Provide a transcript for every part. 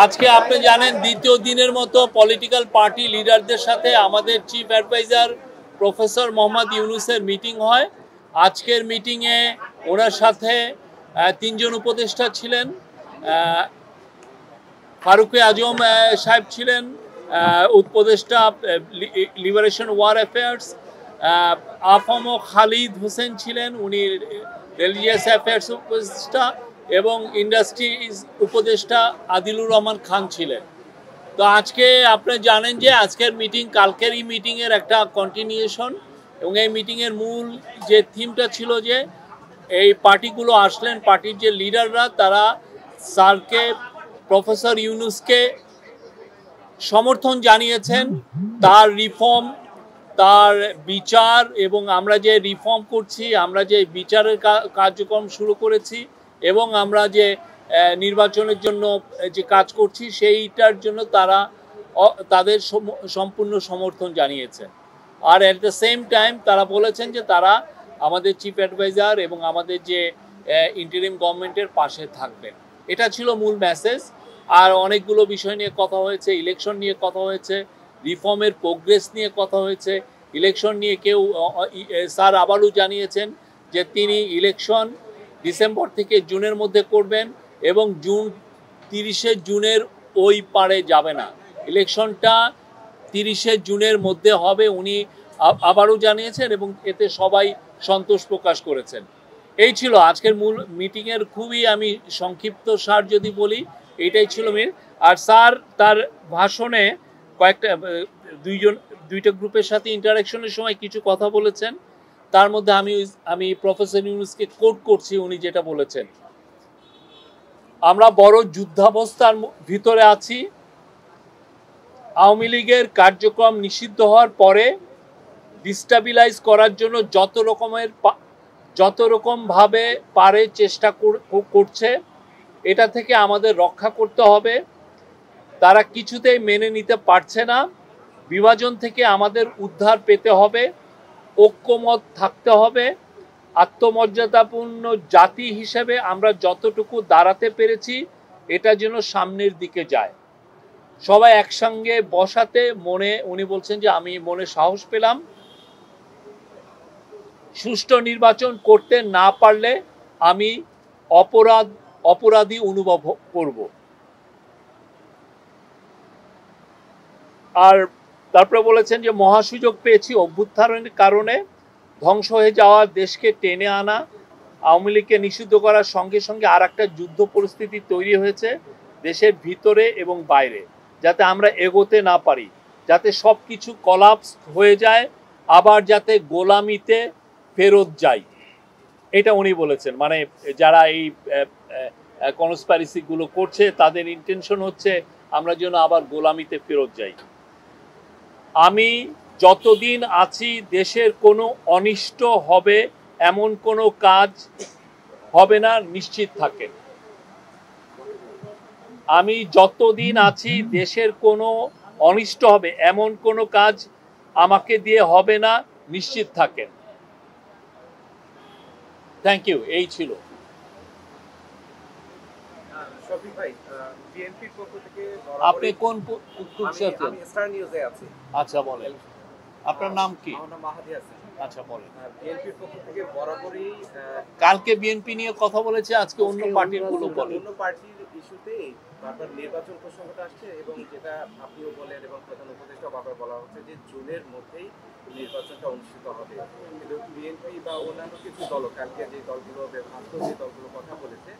আজকে আপনি জানেন দ্বিতীয় দিনের মতো পলিটিক্যাল পার্টি লিডারদের সাথে আমাদের চিফ অ্যাডভাইজার প্রফেসর মোহাম্মদ ইউনুসের মিটিং হয়। আজকের মিটিংয়ে ওনার সাথে তিনজন উপদেষ্টা ছিলেন। ফারুক আজম সাহেব ছিলেন উপদেষ্টা লিবারেশন ওয়ার অ্যাফেয়ার্স। আফম খালিদ হোসেন ছিলেন, উনি রিলিজিয়াস অ্যাফেয়ার্স উপদেষ্টা, এবং ইন্ডাস্ট্রিজ উপদেষ্টা আদিলুর রহমান খান ছিলেন। তো আজকে আপনি জানেন যে আজকের মিটিং কালকের এই মিটিংয়ের একটা কন্টিনিউশন, এবং এই মিটিংয়ের মূল যে থিমটা ছিল যে এই পার্টিগুলো আসলেন, পার্টির যে লিডাররা তারা স্যারকে, প্রফেসর ইউনুসকে সমর্থন জানিয়েছেন, তার রিফর্ম, তার বিচার, এবং আমরা যে রিফর্ম করছি, আমরা যে বিচারের কার্যক্রম শুরু করেছি, এবং আমরা যে নির্বাচনের জন্য যে কাজ করছি সেইটার জন্য তারা তাদের সম্পূর্ণ সমর্থন জানিয়েছে। আর অ্যাট দ্য সেম টাইম তারা বলেছেন যে তারা আমাদের চিফ অ্যাডভাইজার এবং আমাদের যে ইন্টারিম গভর্নমেন্টের পাশে থাকবেন। এটা ছিল মূল মেসেজ। আর অনেকগুলো বিষয় নিয়ে কথা হয়েছে, ইলেকশন নিয়ে কথা হয়েছে, রিফর্মের প্রোগ্রেস নিয়ে কথা হয়েছে। ইলেকশন নিয়ে কেউ স্যার আবারও জানিয়েছেন যে তিনি ইলেকশন ডিসেম্বর থেকে জুনের মধ্যে করবেন, এবং 30 জুনের ওই পারে যাবে না, ইলেকশনটা 30 জুনের মধ্যে হবে, উনি আবারও জানিয়েছেন, এবং এতে সবাই সন্তোষ প্রকাশ করেছেন। এই ছিল আজকের মূল মিটিংয়ের খুবই আমি সংক্ষিপ্ত সার যদি বলি, এইটাই ছিল মেন। আর স্যার তার ভাষণে দুইটা গ্রুপের সাথে ইন্টারাকশনের সময় কিছু কথা বলেছেন। তার মধ্যে আমি প্রফেসর ইউনুসকে কোট করছি, উনি যেটা বলেছেন, আমরা বড় যুদ্ধাবস্থার ভিতরে আছি। আওয়ামী লীগের কার্যক্রম নিষিদ্ধ হওয়ার পরে ডিস্টাবিলাইজ করার জন্য যত রকমভাবে পারে চেষ্টা করছে, এটা থেকে আমাদের রক্ষা করতে হবে। তারা কিছুতেই মেনে নিতে পারছে না। বিভাজন থেকে আমাদের উদ্ধার পেতে হবে, ঐক্যমত থাকতে হবে। আত্মমর্যাদাপূর্ণ জাতি হিসেবে আমরা যতটুকু দাঁড়াতে পেরেছি এটা যেন সামনের দিকে যায়। সবাই একসঙ্গে বসাতে উনি বলছেন যে আমি মনে সাহস পেলাম। সুষ্ঠু নির্বাচন করতে না পারলে আমি অপরাধী অনুভব করব। আর তারপরে বলেছেন যে মহাসুযোগ পেয়েছি অভ্যুত্থানের কারণে, ধ্বংস হয়ে যাওয়া দেশকে টেনে আনা, আওয়ামী লীগকে নিষিদ্ধ করার সঙ্গে সঙ্গে আর একটা যুদ্ধ পরিস্থিতি তৈরি হয়েছে দেশের ভিতরে এবং বাইরে, যাতে আমরা এগোতে না পারি, যাতে সব কিছু কলাপস হয়ে যায়, আবার যাতে গোলামিতে ফেরত যাই, এটা উনি বলেছেন। মানে যারা এই কনস্পাইরেসিগুলো করছে তাদের ইন্টেনশন হচ্ছে আমরা যেন আবার গোলামিতে ফেরত যাই। আমি যতদিন আছি দেশের কোনো অনিষ্ট হবে এমন কোনো কাজ হবে না, নিশ্চিত থাকেন। আমি যতদিন আছি দেশের কোনো অনিষ্ট হবে এমন কোনো কাজ আমাকে দিয়ে হবে না, নিশ্চিত থাকেন। Thank you. এই ছিল। আপনি কোন আচ্ছা বলেন, আপনার নাম কি? আচ্ছা বলেন। বিএনপির পক্ষ থেকে বরাবরই কালকে বিএনপি নিয়ে কথা বলেছে, আজকে অন্য পার্টির গুলো বলে, অন্য পার্টির ইস্যুতে বারবার নির্বাচন প্রসঙ্গটা আসছে, এবং যেটা আপনিও বলেন এবং প্রধান উপদেষ্টা বারবার বলা হচ্ছে যে জুনের মধ্যেই নির্বাচনটা অনুষ্ঠিত হবে। কিন্তু বিএনপি বা অন্যান্য কিছু দল, কালকে যে দলগুলো যে দলগুলো কথা বলেছে,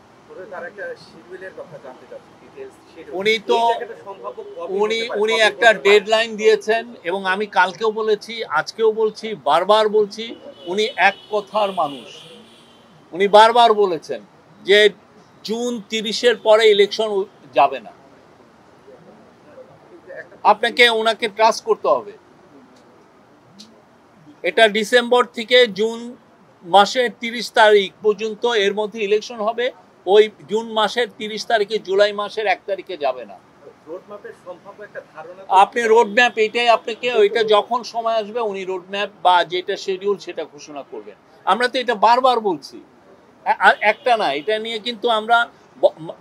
তারা একটা শিডিউলের কথা জানতে চাচ্ছে। উনি একটা ডেডলাইন দিয়েছেন, এবং আমি কালকেও বলেছি, আজকেও বলছি, বারবার বলছি, উনি এক কথার মানুষ। উনি বারবার বলেছেন যে জুন 30-এর পরে ইলেকশন যাবে না। আপনাকে ওনাকে ট্রাস্ট করতে হবে। এটা ডিসেম্বর থেকে জুন মাসের 30 তারিখ পর্যন্ত এর মধ্যে ইলেকশন হবে। ওই জুন মাসের 30 তারিখে জুলাই মাসের 1 তারিখে যাবে না। আপনি রোডম্যাপ, এটাই আপনাকে, ওইটা যখন সময় আসবে উনি রোডম্যাপ বা যেটা শিডিউল সেটা ঘোষণা করবেন। আমরা তো এটা বারবার বলছি, একটা না, এটা নিয়ে কিন্তু আমরা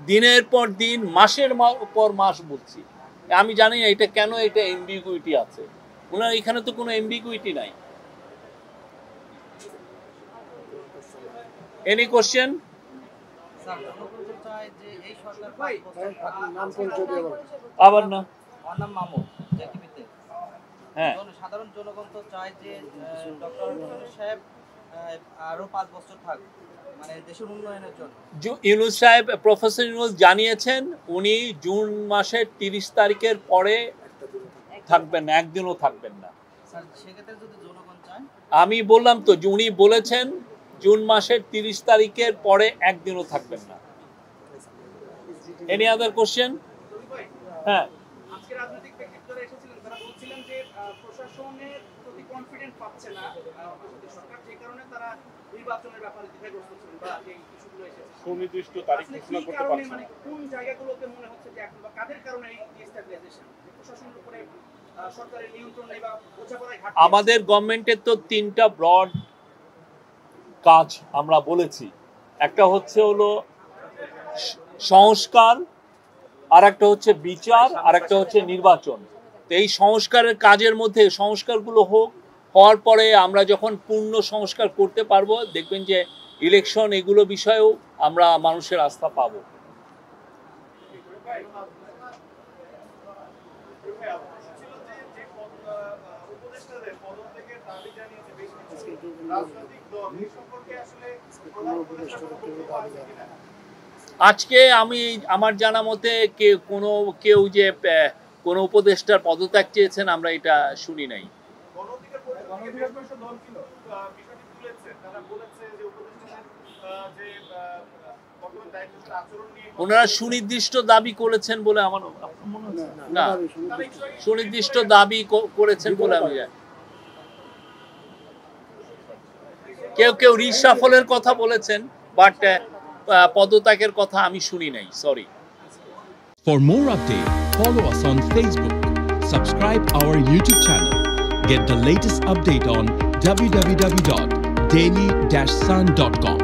দিনের পর দিন, মাসের পর মাস বলছি। আমি জানি না এটা কেন, এটা এমবিগুইটি আছে। ওনার এখানে তো কোনো এমবিগুইটি নাই। Any question? আবার না, হ্যাঁ, সাধারণ জনগণ তো চায় যে ডক্টর সাহেব আরো 5 বছর থাকুক, মানে দেশের উন্নয়নের জন্য। ইউনূস সাহেব, প্রফেসর ইউনূস জানিয়েছেন উনি জুন মাসের 30 তারিখের পরে থাকবেন না, একদিনও থাকবেন না। স্যার সেক্ষেত্রে যদি জনগণ চায়, আমি বললাম তো উনি বলেছেন জুন মাসের 30 তারিখের পরে একদিনও থাকবেন না। Any other question? হ্যাঁ, আজকে রাজনৈতিক ব্যক্তিত্বরা এসেছিলেন, তারা বলছিলেন যে প্রশাসনের প্রতি কনফিডেন্ট পাচ্ছে না সরকার, যে কারণে তারা নির্বাচনের ব্যাপারে দ্বিধাগ্রস্ত ছিলেন বা যে ইস্যুগুলো এসেছে সুনির্দিষ্ট তারিখ ঘোষণা করতে পারছে না। মানে কোন জায়গাগুলোতে মনে হচ্ছে যে এখন বা কাদের কারণে এই ডিস্টেবিলাইজেশন, প্রশাসনের উপরে সরকারের নিয়ন্ত্রণ নেই বা বোঝাপড়ায় ঘাটতি? আমাদের গভর্নমেন্টের তো 3টা ব্রড কাজ আমরা বলেছি। একটা হচ্ছে হলো সংস্কার, আর একটা হচ্ছে বিচার, আর একটা হচ্ছে নির্বাচন। তো এই সংস্কারের কাজের মধ্যে সংস্কারগুলো হওয়ার পরে আমরা যখন পূর্ণ সংস্কার করতে পারবো, দেখবেন যে ইলেকশন এগুলো বিষয়েও আমরা মানুষের আস্থা পাবো। আজকে আমি আমার জানা মতে কেউ যে কোনো উপদেষ্টার পদত্যাগ চেয়েছেন আমরা এটা শুনি নাই। ওনারা সুনির্দিষ্ট দাবি করেছেন বলে আমার মনে হচ্ছে না, সুনির্দিষ্ট দাবি করেছেন বলে আমি জানি। কেউ রিশাফলের কথা বলেছেন, বাট পদত্যাগের কথা আমি শুনি নাই, sorry. For more updates, follow us on Facebook, subscribe our YouTube channel, get the latest update on www.daily-sun.com.